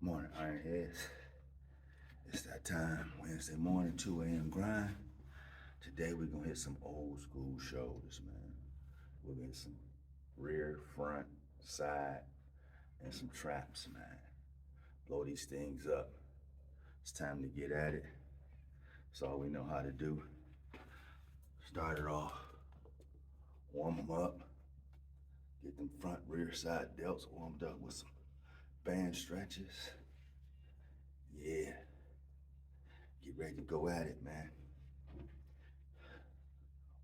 Morning, Ironheads. It's that time, Wednesday morning, 2 a.m. grind. Today we're gonna hit some old school shoulders, man. We're gonna hit some rear, front, side, and some traps, man. Blow these things up. It's time to get at it. It's all we know how to do. Start it off, warm them up, get them front, rear, side delts warmed up with some band stretches. Yeah. Get ready to go at it, man.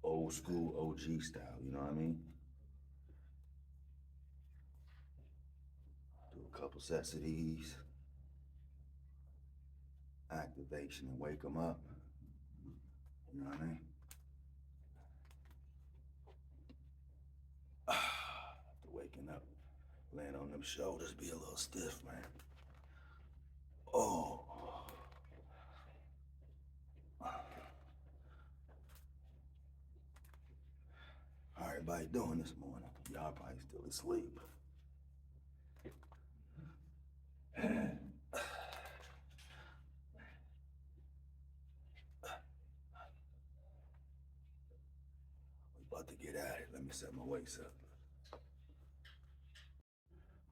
Old school OG style, you know what I mean? Do a couple sets of these. Activation and wake them up. You know what I mean? After waking up, laying on them shoulders, be a little stiff, man. Oh. How everybody doing this morning? Y'all probably still asleep. We about to get at it. Let me set my weights up.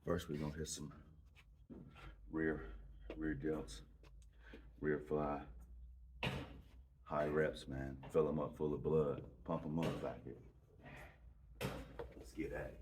First, we're gonna hit some rear delts, rear fly, high reps, man. Fill them up full of blood. Pump them up back here. Let's get at it.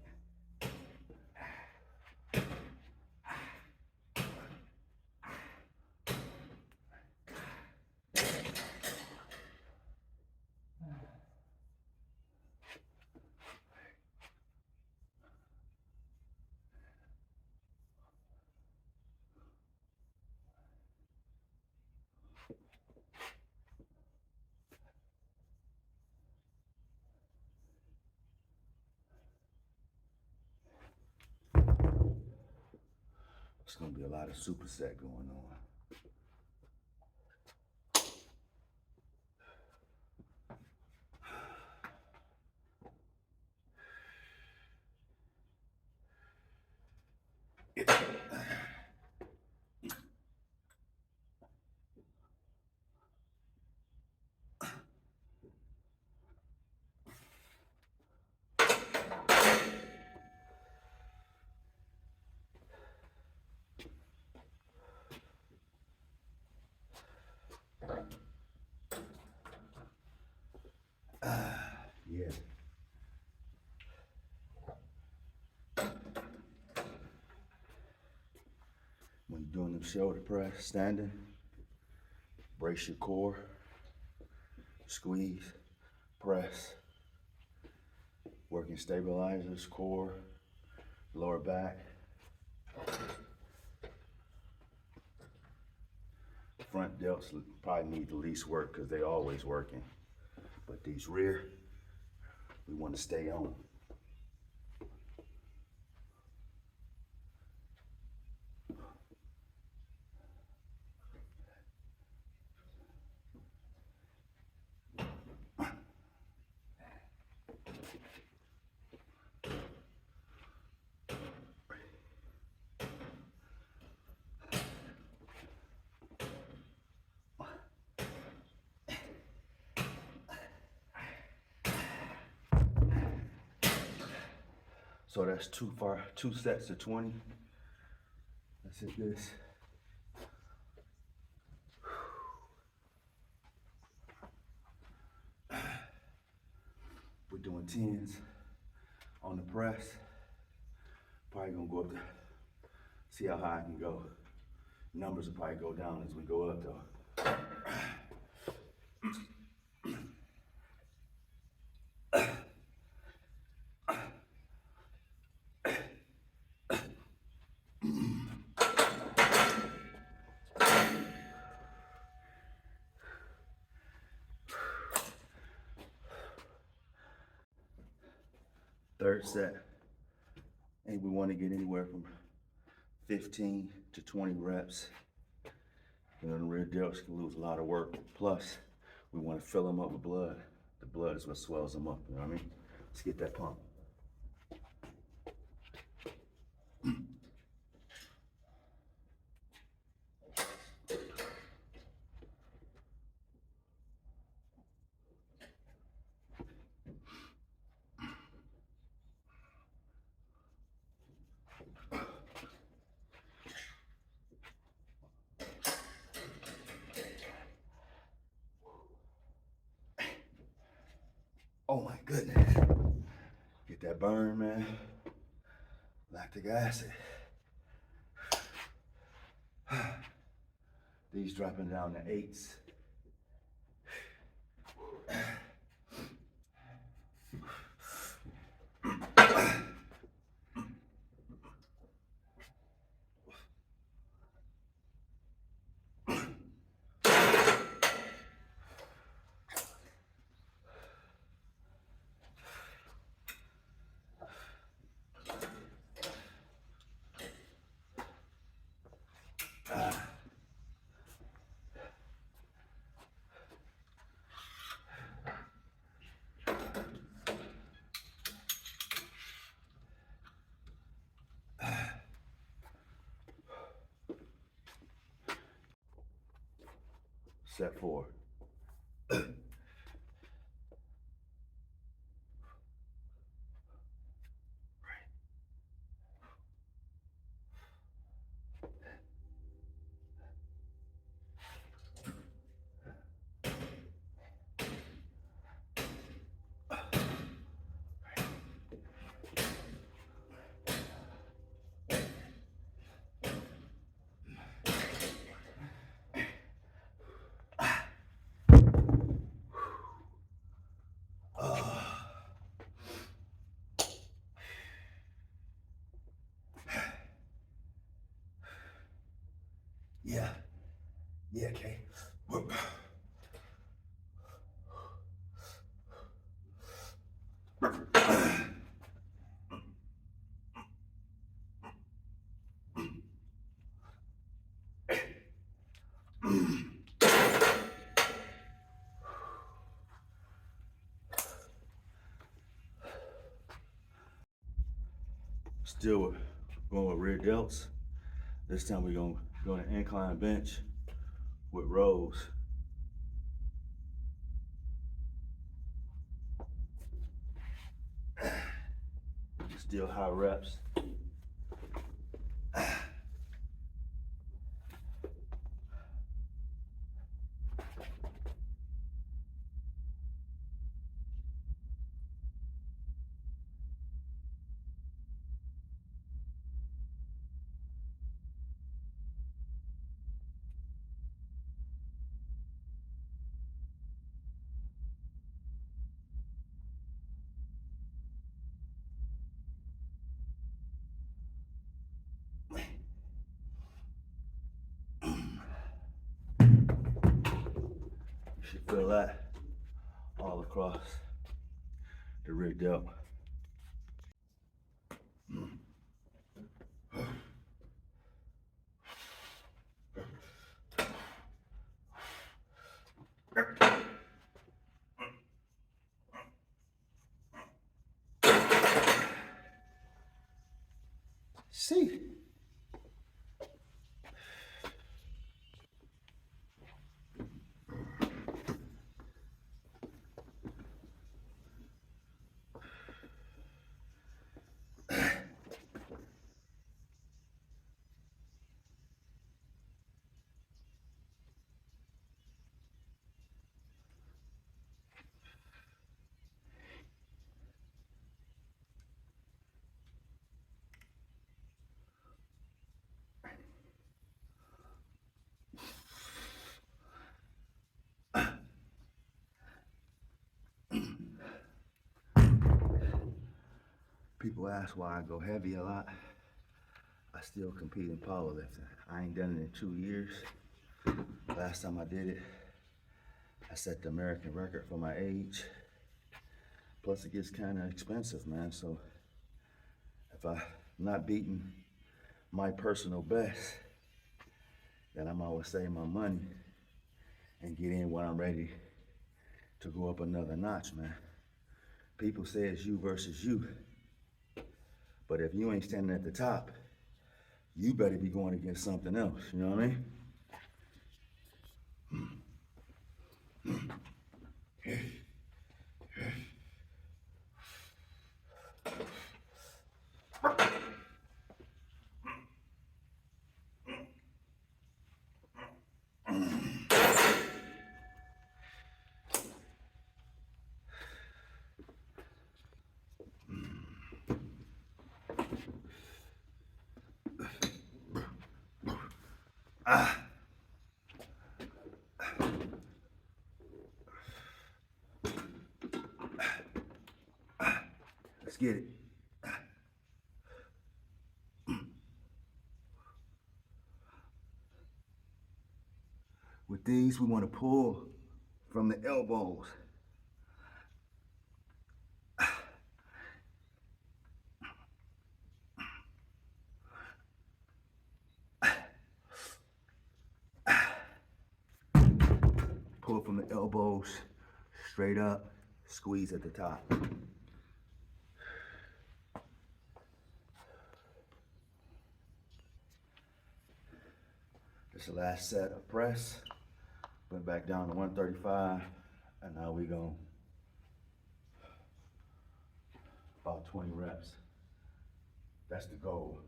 It's gonna be a lot of superset going on. Yeah. When you're doing them shoulder press, standing, brace your core, squeeze, press, working stabilizers, core, lower back. Front delts probably need the least work because they always working. But these rear, we want to stay on. So that's two sets of 20. Let's hit this. We're doing 10s on the press. Probably gonna go up to see how high I can go. Numbers will probably go down as we go up though. Third set, and we want to get anywhere from 15 to 20 reps. You know, the rear delts can lose a lot of work. Plus, we want to fill them up with blood. The blood is what swells them up, you know what I mean? Let's get that pump. Oh my goodness. Get that burn, man. Lactic acid. These dropping down to 8s. Set 4. Yeah. Yeah, Kay. Still going with rear delts. This time we're gonna go to incline bench with rows. Still high reps. You should feel that all across the rear delt. See? People ask why I go heavy a lot. I still compete in powerlifting. I ain't done it in 2 years. Last time I did it, I set the American record for my age. Plus it gets kind of expensive, man. So if I'm not beating my personal best, then I'm always save my money and get in when I'm ready to go up another notch, man. People say it's you versus you. But if you ain't standing at the top, you better be going against something else, you know what I mean? Let's get it. With these, we want to pull from the elbows. Pull from the elbows, straight up, squeeze at the top. This is the last set of press. Went back down to 135, and now we go about 20 reps. That's the goal.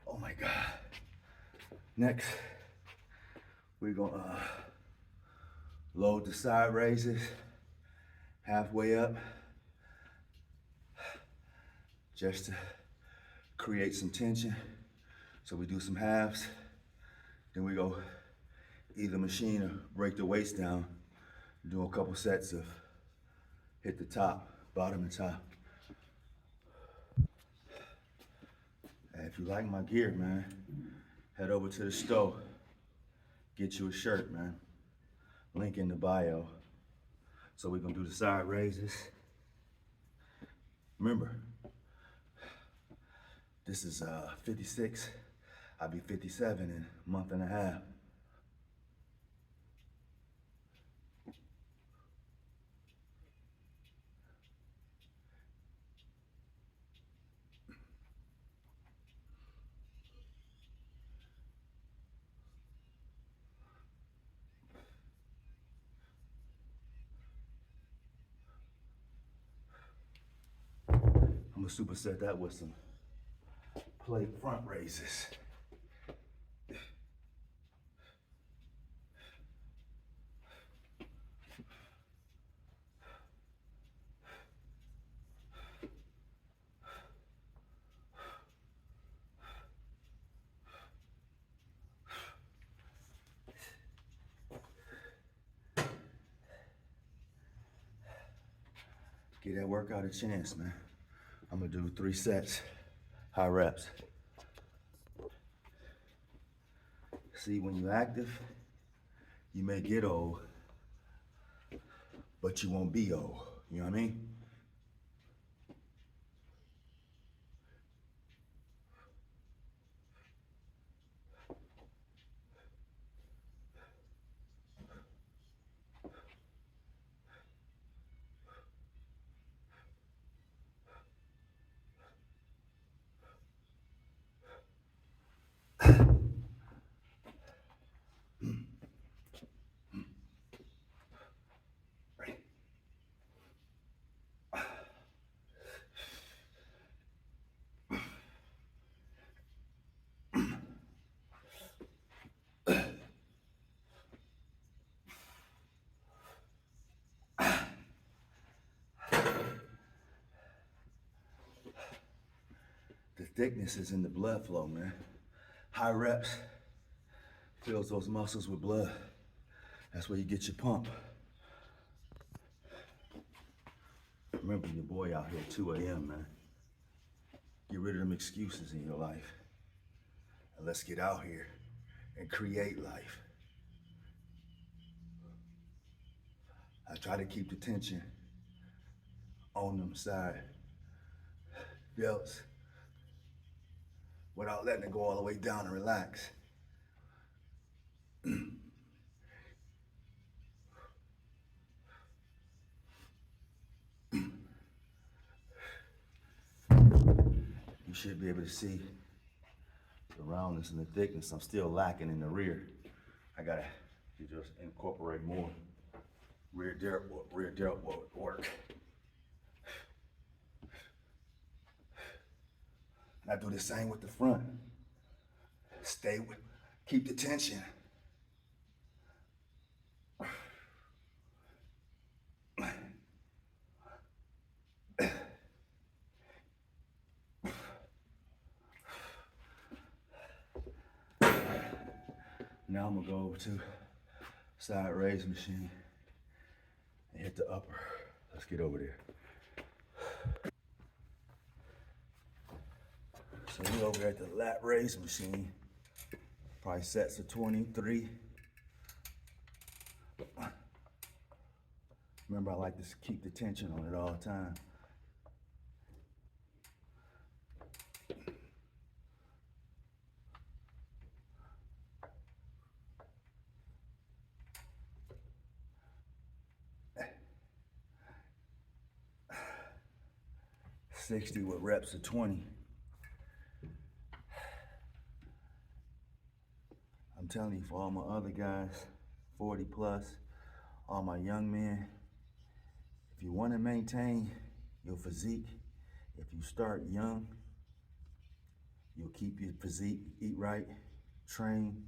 Oh my God. Next, we're gonna load the side raises halfway up, just to create some tension. So we do some halves, then we go either machine or break the weights down, do a couple sets of hit the top, bottom and top. And if you like my gear, man, head over to the store, get you a shirt, man. Link in the bio. So we're gonna do the side raises. Remember, this is 56. I'll be 57 in a month and a half. I'm gonna superset that with some plate front raises. Give that workout a chance, man. I'm gonna do 3 sets, high reps. See, when you're active, you may get old, but you won't be old. You know what I mean? The thickness is in the blood flow, man. High reps fills those muscles with blood. That's where you get your pump. Remember your boy out here at 2 a.m., man. Get rid of them excuses in your life. And let's get out here and create life. I try to keep the tension on them side belts without letting it go all the way down and relax. You should be able to see the roundness and the thickness. I'm still lacking in the rear. I gotta just incorporate more rear delt work. And I do the same with the front. Keep the tension. Now I'm gonna go over to side raise machine and hit the upper. Let's get over there. So we over at the lat raise machine. Probably sets of 23. Remember, I like to keep the tension on it all the time. $60 with reps of 20. I'm telling you, for all my other guys, 40 plus, all my young men, if you want to maintain your physique, if you start young, you'll keep your physique, eat right, train.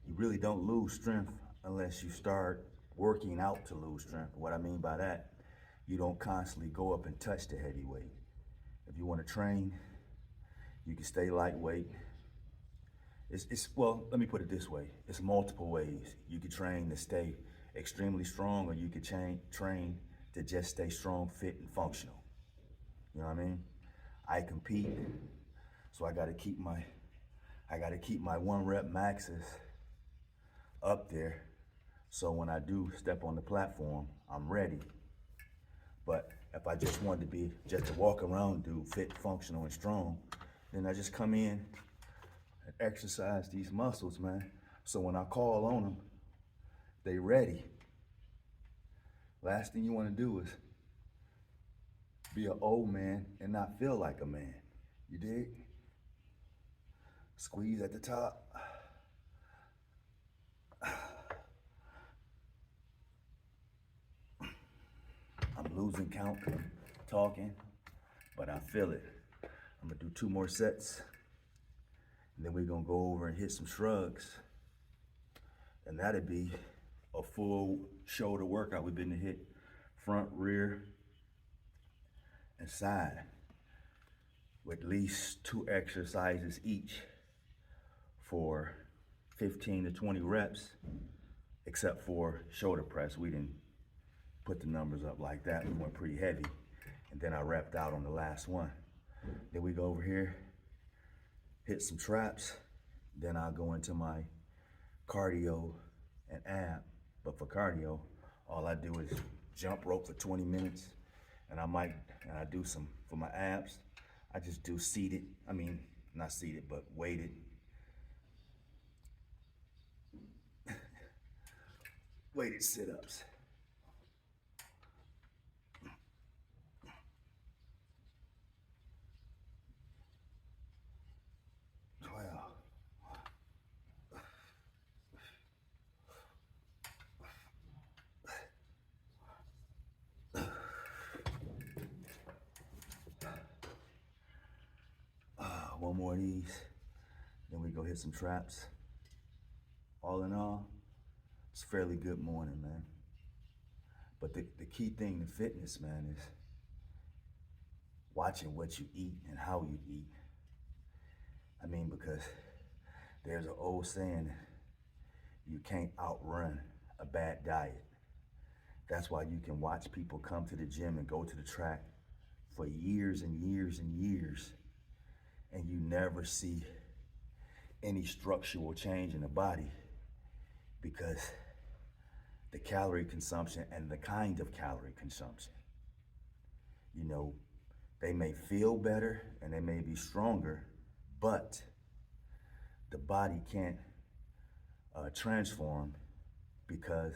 You really don't lose strength unless you start working out to lose strength. What I mean by that, you don't constantly go up and touch the heavy weight. If you want to train, you can stay lightweight. Well, let me put it this way. It's multiple ways. You can train to stay extremely strong, or you could train to just stay strong, fit, and functional. You know what I mean? I compete, so I gotta keep my 1 rep maxes up there. So when I do step on the platform, I'm ready. But if I just wanted to be just to walk around, do fit, functional, and strong, then I just come in and exercise these muscles, man. So when I call on them, they ready. Last thing you want to do is be an old man and not feel like a man. You dig? Squeeze at the top. I'm losing count talking, but I feel it. I'm gonna do 2 more sets, and then we're gonna go over and hit some shrugs, and that'll be a full shoulder workout. We've been to hit front, rear, and side with at least 2 exercises each for 15 to 20 reps, except for shoulder press. We didn't put the numbers up like that. We went pretty heavy, and then I repped out on the last one. Then we go over here, hit some traps, then I'll go into my cardio and ab. But for cardio, all I do is jump rope for 20 minutes, and I do some, for my abs, I just do not seated, but weighted. Weighted sit-ups. 12. One more of these, then we go hit some traps. All in all, it's a fairly good morning, man. But the key thing to fitness, man, is watching what you eat and how you eat. I mean, because there's an old saying, you can't outrun a bad diet. That's why you can watch people come to the gym and go to the track for years and years and years, and you never see any structural change in the body, because the calorie consumption and the kind of calorie consumption, you know, they may feel better and they may be stronger, but the body can't transform because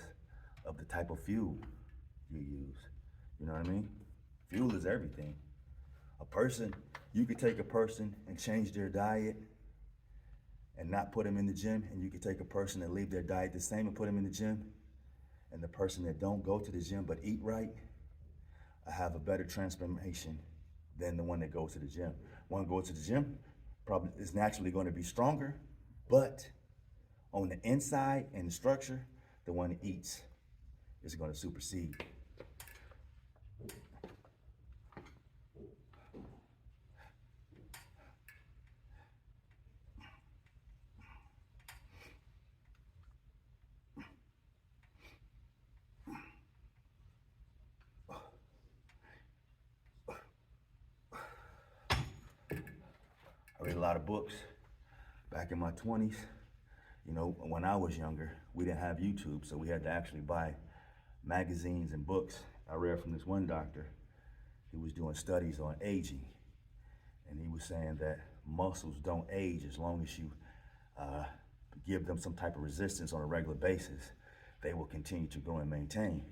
of the type of fuel you use. You know what I mean? Fuel is everything. You could take a person and change their diet and not put them in the gym, and you could take a person and leave their diet the same and put them in the gym, and the person that don't go to the gym but eat right, I have a better transformation than the one that goes to the gym. One goes to the gym, probably is naturally going to be stronger, but on the inside and the structure, the one that eats is going to supersede. I read a lot of books back in my 20s. You know, when I was younger, we didn't have YouTube, so we had to actually buy magazines and books. I read from this one doctor. He was doing studies on aging, and he was saying that muscles don't age as long as you give them some type of resistance on a regular basis. They will continue to grow and maintain.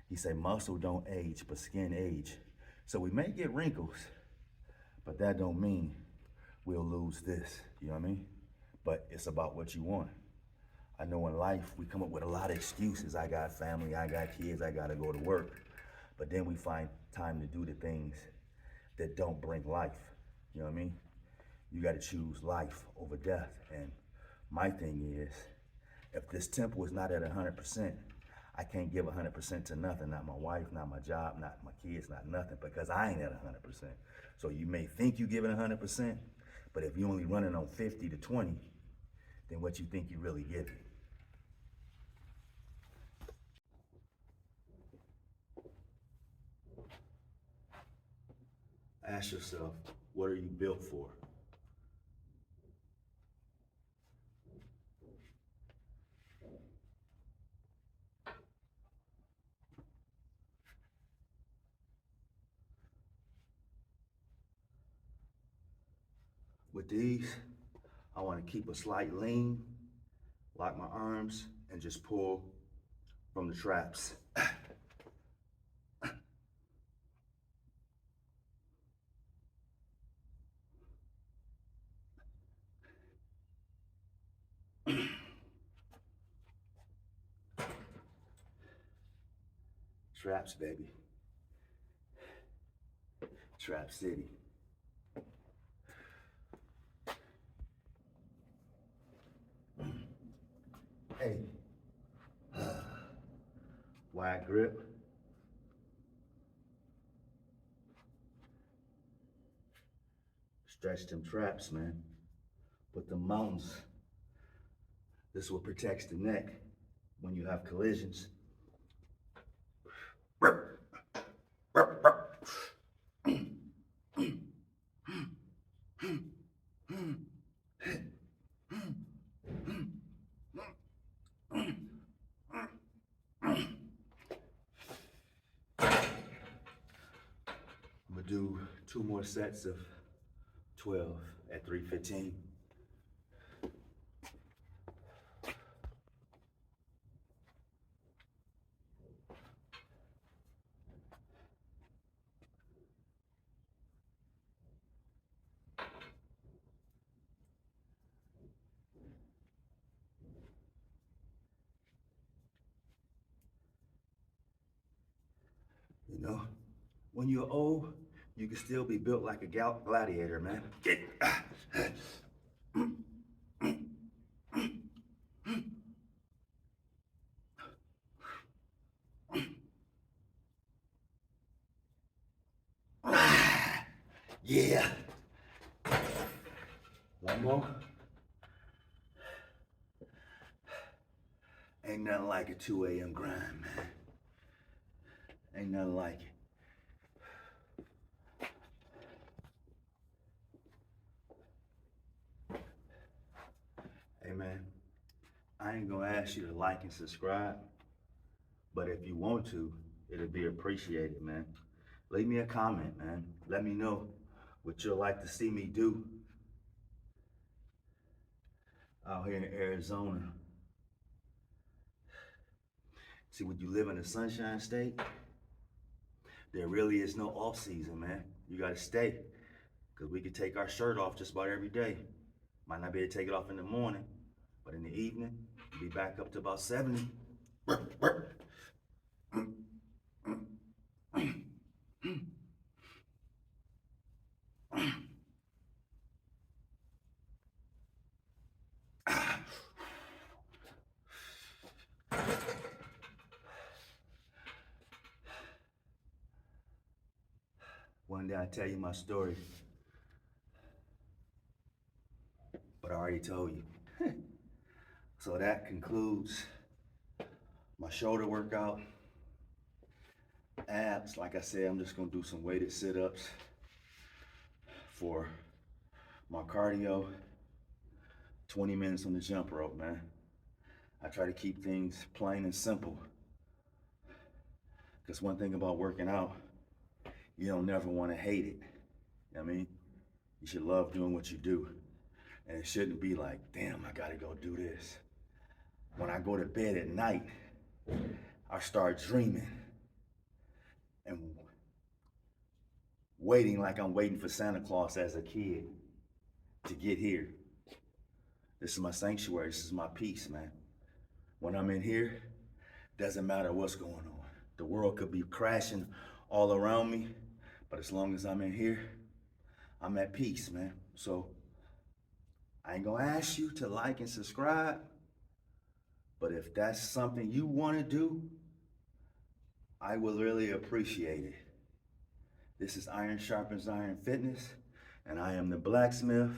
He said muscle don't age, but skin age. So we may get wrinkles, but that don't mean we'll lose this, you know what I mean? But it's about what you want. I know in life, we come up with a lot of excuses. I got family, I got kids, I gotta go to work. But then we find time to do the things that don't bring life, you know what I mean? You gotta choose life over death. And my thing is, if this temple is not at 100%, I can't give 100% to nothing, not my wife, not my job, not my kids, not nothing, because I ain't at 100%. So you may think you giving 100%, but if you're only running on 50 to 20, then what you think you really giving? Ask yourself, what are you built for? With these, I want to keep a slight lean, lock my arms, and just pull from the traps. Traps, baby. Trap City. Hey. Wide grip. Stretch them traps, man. Put the mountains. This is what protects the neck when you have collisions. I'm gonna do 2 more sets of 12 at 315. You know, when you're old, you can still be built like a gladiator, man. Yeah. One more. Ain't nothing like a 2 a.m. grind, man. Ain't nothing like it. Hey, man, I ain't gonna ask you to like and subscribe, but if you want to, it'll be appreciated, man. Leave me a comment, man. Let me know what you'd like to see me do out here in Arizona. See, when you live in a sunshine state, there really is no off season, man. You gotta stay, because we can take our shirt off just about every day. Might not be able to take it off in the morning, but in the evening, we'll be back up to about 70. One day I'll tell you my story, but I already told you. So that concludes my shoulder workout. Abs, like I said, I'm just gonna do some weighted sit-ups for my cardio. 20 minutes on the jump rope, man. I try to keep things plain and simple. Because one thing about working out, you don't never want to hate it. You know what I mean? You should love doing what you do. And it shouldn't be like, damn, I gotta go do this. When I go to bed at night, I start dreaming and waiting like I'm waiting for Santa Claus as a kid to get here. This is my sanctuary, this is my peace, man. When I'm in here, doesn't matter what's going on. The world could be crashing all around me, but as long as I'm in here, I'm at peace, man. So I ain't gonna ask you to like and subscribe, but if that's something you wanna do, I will really appreciate it. This is Iron Sharpens Iron Fitness, and I am the blacksmith.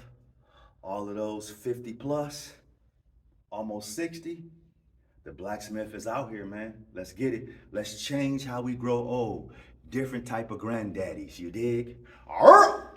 All of those 50 plus, almost 60, the blacksmith is out here, man. Let's get it. Let's change how we grow old. Different type of granddaddies, you dig? Arr!